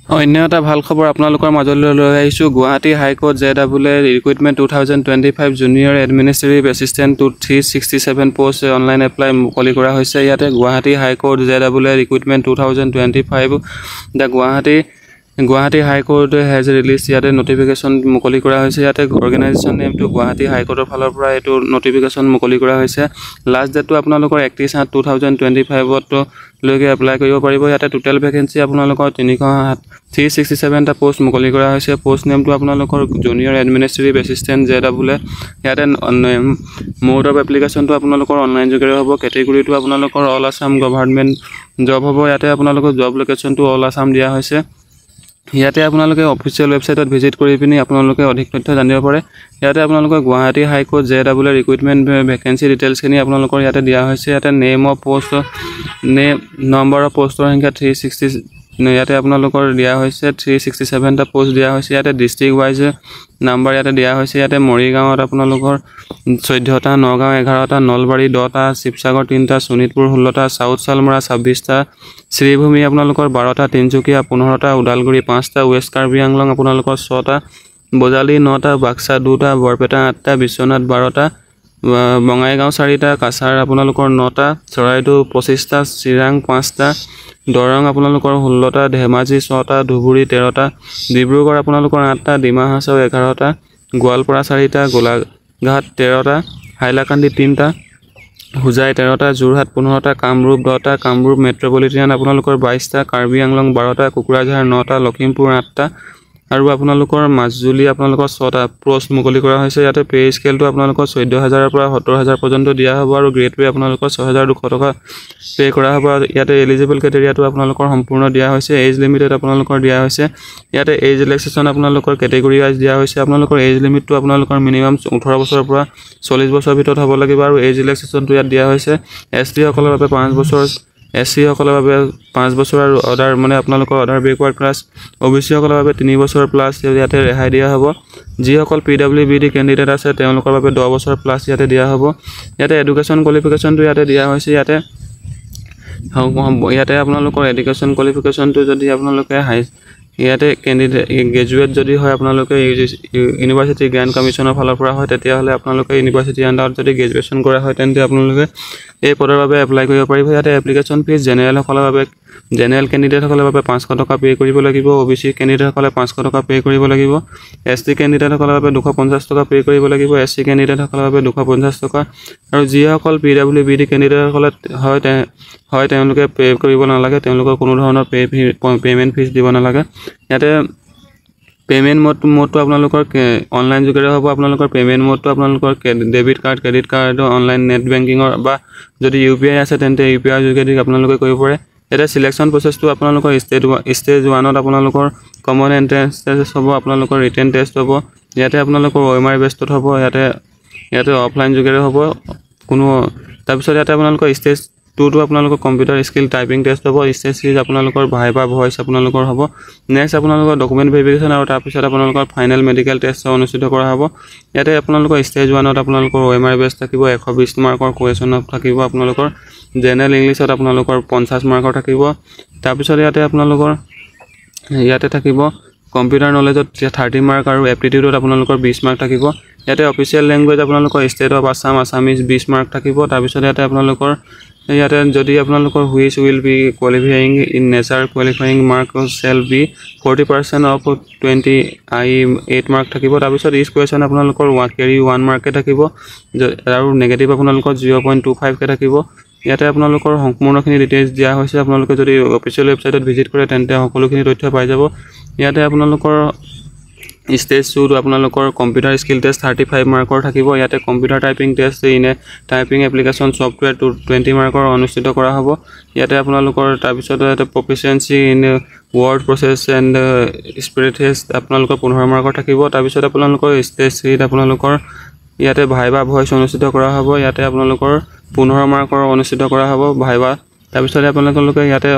অন্য এটা ভাল খবৰ আপোনালোকৰ মাজলৈ লৈ আহিছোঁ। Guwahati high court JAA recruitment 2025 junior administrative assistant to 367 post online apply মুকলি কৰা হৈছে। ইয়াতে Guwahati high court JAA recruitment 2025 the Guwahati high court has release ইয়াতে নটিফিকেশ্যন মুকলি কৰা হৈছে। ইয়াতে অৰ্গেনাইজেশ্যন নেমটো গুৱাহাটী হাইকোৰ্টৰ ফালৰ পৰা এইটো নটিফিকেশ্যন মুকলি কৰা হৈছে। লাষ্ট ডেটটো আপোনালোকৰ 31/7/2025 লৈকে এপ্লাই কৰিব পাৰিব। ইয়াতে টোটেল ভেকেঞ্চি আপোনালোকৰ 367টা পোষ্ট মুকলি কৰা হৈছে। পোষ্ট নেমটো আপোনালোকৰ জুনিয়ৰ এডমিনিষ্ট্ৰেটিভ এছিষ্টেণ্ট JAA। ইয়াতে মোড অফ এপ্লিকেশ্যনটো আপোনালোকৰ অনলাইন যোগেৰে হ'ব। কেটেগৰীটো আপোনালোকৰ অল আছাম গভৰ্ণমেণ্ট জব হ'ব। ইয়াতে আপোনালোকৰ জব লোকেশ্যনটো অল আছাম দিয়া হৈছে। ইয়াতে আপোনালোকে অফিচিয়েল ৱেবছাইটত ভিজিট কৰি পিনি আপোনালোকে অধিক তথ্য জানিব পাৰে। ইয়াতে আপোনালোকৰ Guwahati high court JAA recruitment vacancy ডিটেইলছখিনি আপোনালোকৰ ইয়াতে দিয়া হৈছে। ইয়াতে name of post number of পোষ্টৰ সংখ্যা 360 ইয়াতে আপোনালোকৰ দিয়া হৈছে 367টা পোষ্ট দিয়া হৈছে। ইয়াতে ডিষ্ট্ৰিক্ট ৱাইজ নাম্বাৰ ইয়াতে দিয়া হৈছে। ইয়াতে মৰিগাঁৱত আপোনালোকৰ 14টা, নগাঁও 11টা, নলবাৰী 10টা, শিৱসাগৰ 3টা, শোণিতপুৰ 16টা, চাউথ চালমৰা 26টা, শ্ৰীভূমি আপোনালোকৰ 12টা, তিনিচুকীয়া 15টা, ওদালগুৰি 5টা, ৱেষ্ট কাৰ্বি আংলং আপোনালোকৰ 6টা, বজালী 9টা, বাক্সা 2টা, বৰপেটা 8টা, বিশ্বনাথ 12টা, বঙাইগাঁও 4টা, কাছাৰ আপোনালোকৰ 9টা, চৰাইদেউ 25টা, চিৰাং 5টা, দৰং আপোনালোকৰ 16টা, ধেমাজি 6টা, ধুবুৰী 13টা, ডিব্ৰুগড় আপোনালোকৰ 8টা, ডিমা হাছাও 11টা, গোৱালপাৰা 4টা, গোলাঘাট 13টা, হাইলাকান্দি 3টা, হোজাই 13টা, যোৰহাট 15টা, কামৰূপ 10টা, কামৰূপ মেট্ৰপলিটান আপোনালোকৰ 22টা, কাৰ্বি আংলং 12টা, কোকৰাঝাৰ 9টা, লখিমপুৰ 8টা আৰু আপোনালোকৰ মাজুলী আপোনালোকৰ 6টা পোষ্ট মুকলি কৰা হৈছে। ইয়াতে পে স্কেলটো আপোনালোকৰ 14,000ৰ পৰা 70,000 পৰ্যন্ত দিয়া হ'ব আৰু গ্ৰেড পে আপোনালোকৰ 6,200 টকা পে কৰা হ'ব। ইয়াতে এলিজিবল ক্ৰাইটেৰিয়াটো আপোনালোকৰ সম্পূৰ্ণ দিয়া হৈছে। এজ লিমিটেড আপোনালোকৰ দিয়া হৈছে। ইয়াতে এজ ৰিলেক্সেশ্যন আপোনালোকৰ কেটেগৰী ৱাইজ দিয়া হৈছে। আপোনালোকৰ এজ লিমিটটো আপোনালোকৰ মিনিমাম 18 বছৰৰ পৰা 40 বছৰৰ ভিতৰত হ'ব লাগিব আৰু এজ ৰিলেক্সেশ্যনটো ইয়াত দিয়া হৈছে। ST সকলৰ বাবে 5 বছৰ, SC সকলৰ বাবে 5 বছৰ আৰু অদাৰ মানে আপোনালোকৰ অদাৰ বেকৱাৰ্ড ক্লাছ OBC সকলৰ বাবে 3 বছৰ প্লাছ ইয়াতে ৰেহাই দিয়া হ'ব। যিসকল PWBD কেণ্ডিডেট আছে তেওঁলোকৰ বাবে 10 বছৰ প্লাছ ইয়াতে দিয়া হ'ব। ইয়াতে এডুকেশ্যন কোৱালিফিকেশ্যনটো ইয়াতে দিয়া হৈছে। ইয়াতে আপোনালোকৰ এডুকেশ্যন কোৱালিফিকেশ্যনটো যদি আপোনালোকে ইয়াতে কেণ্ডিডেট গ্ৰেজুৱেট যদি হয় আপোনালোকে ইউনিভাৰ্চিটি গ্ৰেণ্ট কমিশ্যনৰ ফালৰ পৰা হয় তেতিয়াহ'লে আপোনালোকে ইউনিভাৰ্চিটি আণ্ডাৰত যদি গ্ৰেজুৱেশ্যন কৰা হয় তেন্তে আপোনালোকে এই পদৰ বাবে এপ্লাই কৰিব পাৰিব। ইয়াতে এপ্লিকেশ্যন ফিজ জেনেৰেল কেণ্ডিডেটসকলৰ বাবে 500 টকা পে' কৰিব লাগিব। OBC কেণ্ডিডেটসকলে 500 টকা পে' কৰিব লাগিব। ST কেণ্ডিডেটসকলৰ বাবে 250 টকা পে' কৰিব লাগিব। SC কেণ্ডিডেটসকলৰ বাবে 250 টকা আৰু যিসকল PWBD কেণ্ডিডেটসকলে হয় তেওঁলোকে পে' কৰিব নালাগে। তেওঁলোকৰ কোনো ধৰণৰ পে'মেণ্ট ফিজ দিব নালাগে। ইয়াতে পে'মেণ্ট মোডটো আপোনালোকৰ অনলাইন যোগেৰে হ'ব। আপোনালোকৰ পে'মেণ্ট মোডটো আপোনালোকৰ debit card, credit card, online net বেংকিঙৰ বা যদি UPI আছে তেন্তে UPI যোগেদি আপোনালোকে কৰিব পাৰে। ইয়াতে চিলেকশ্যন প্ৰচেছটো আপোনালোকৰ ষ্টেজ 1ত আপোনালোকৰ কমন এণ্ট্ৰেঞ্চ টেষ্ট হ'ব। আপোনালোকৰ ৰিটেন টেষ্ট হ'ব। ইয়াতে আপোনালোকৰ OMR বেষ্টত হ'ব। ইয়াতে অফলাইন যোগেৰে হ'ব তাৰপিছত ইয়াতে আপোনালোকৰ ষ্টেজ 2টো আপোনালোকৰ কম্পিউটাৰ স্কিল টাইপিং টেষ্ট হ'ব। ষ্টেজ 3 আপোনালোকৰ ভাইভা ভইচ আপোনালোকৰ হ'ব। নেক্সট আপোনালোকৰ ডকুমেণ্ট ভেৰিফিকেশ্যন আৰু তাৰপিছত আপোনালোকৰ ফাইনেল মেডিকেল টেষ্ট অনুষ্ঠিত কৰা হ'ব। ইয়াতে আপোনালোকৰ ষ্টেজ 1ত আপোনালোকৰ OMR বেষ্ট থাকিব। 120 মাৰ্কৰ কুৱেশ্যন থাকিব। আপোনালোকৰ জেনেৰেল ইংলিছত আপোনালোকৰ 50 মাৰ্কৰ থাকিব। তাৰপিছত ইয়াতে থাকিব কম্পিউটাৰ নলেজত 30 মাৰ্ক আৰু এপ্টিটিউডত আপোনালোকৰ 20 মাৰ্ক থাকিব। ইয়াতে অফিচিয়েল লেংগুৱেজ আপোনালোকৰ state of Assam Assamese 20 mark থাকিব। তাৰপিছত ইয়াতে যদি আপোনালোকৰ which will be qualifying in nature qualifying mark shall be 40% of 28 mark থাকিব। তাৰপিছত ইচ কুৱেশ্যন আপোনালোকৰ কেৰি 1 মাৰ্কে থাকিব আৰু নেগেটিভ আপোনালোকৰ 0.25কে থাকিব। ইয়াতে আপোনালোকৰ সম্পূৰ্ণখিনি ডিটেইলছ দিয়া হৈছে। আপোনালোকে যদি অফিচিয়েল ৱেবছাইটত ভিজিট কৰে তেন্তে সকলোখিনি তথ্য পাই যাব। ইয়াতে আপোনালোকৰ ষ্টেজ 2টো আপোনালোকৰ কম্পিউটাৰ স্কিল টেষ্ট 35 মাৰ্কৰ থাকিব। ইয়াতে কম্পিউটাৰ টাইপিং টেষ্ট ইনে টাইপিং এপ্লিকেশ্যন ছফ্টৱেৰ 20 মাৰ্কৰ অনুষ্ঠিত কৰা হ'ব। ইয়াতে আপোনালোকৰ তাৰপিছত ইয়াতে proficiency in word process and spirit test আপোনালোকৰ 15 মাৰ্কৰ থাকিব। তাৰপিছত আপোনালোকৰ ষ্টেজ 3ত আপোনালোকৰ ইয়াতে ভাইভা ভইচ অনুষ্ঠিত কৰা হ'ব। ইয়াতে আপোনালোকৰ 15 মাৰ্কৰ অনুষ্ঠিত কৰা হ'ব ভাইভা। তাৰপিছতে আপোনালোকে ইয়াতে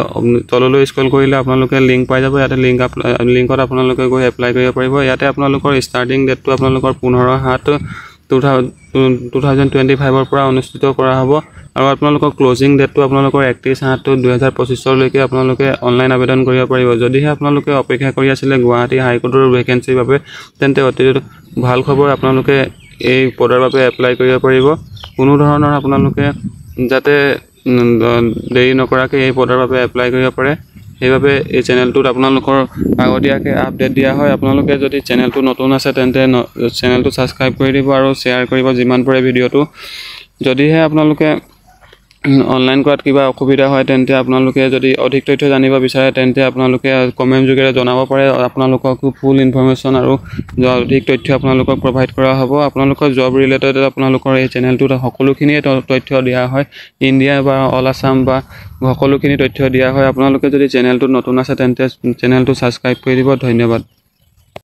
তললৈ স্ক্ৰল কৰিলে আপোনালোকে লিংক পাই যাব। ইয়াতে লিংকত আপোনালোকে গৈ এপ্লাই কৰিব পাৰিব। ইয়াতে আপোনালোকৰ ষ্টাৰ্টিং ডেটটো আপোনালোকৰ 15/7/2025ৰ পৰা অনুষ্ঠিত কৰা হ'ব। আৰু আপোনালোকৰ ক্লোজিং ডেটটো আপোনালোকৰ 31/8/2025 লৈকে আপোনালোকে অনলাইন আবেদন কৰিব পাৰিব যদিহে আপোনালোকে অপেক্ষা কৰি আছিলে গুৱাহাটী হাইকোৰ্টৰ ভেকেন্সিৰ বাবে তেন্তে অতি ভাল খবৰ আপোনালোকে এই পদৰ বাবে এপ্লাই কৰিব পাৰিব কোনো ধৰণৰ আপোনালোকে যাতে দেৰি নকৰাকৈ এই পদৰ বাবে এপ্লাই কৰিব পাৰে সেইবাবে এই চেনেলটোত আপোনালোকৰ আগতীয়াকৈ আপডেট দিয়া হয় আপোনালোকে যদি চেনেলটো নতুন আছে তেন্তে চেনেলটো সাবস্ক্ৰাইব কৰি দিব আৰু শ্বেয়াৰ কৰিব যিমান পাৰে ভিডিঅটো যদিহে আপোনালোকে অনলাইন কৰাত কিবা অসুবিধা হয় তেন্তে আপোনালোকে যদি অধিক তথ্য জানিব বিচাৰে তেন্তে আপোনালোকে কমেন্ট যোগেৰে জনাব পাৰে আপোনালোকক ফুল ইনফৰমেশ্যন আৰু অধিক তথ্য আপোনালোকক প্ৰভাইড কৰা হ'ব আপোনালোকৰ জব ৰিলেটেড আপোনালোকৰ এই চেনেলটোত সকলোখিনি তথ্য দিয়া হয় ইণ্ডিয়া বা অল আসাম বা সকলোখিনি তথ্য দিয়া হয় আপোনালোকে যদি চেনেলটোত নতুন আছে তেন্তে চেনেলটো সাবস্ক্ৰাইব কৰি দিব ধন্যবাদ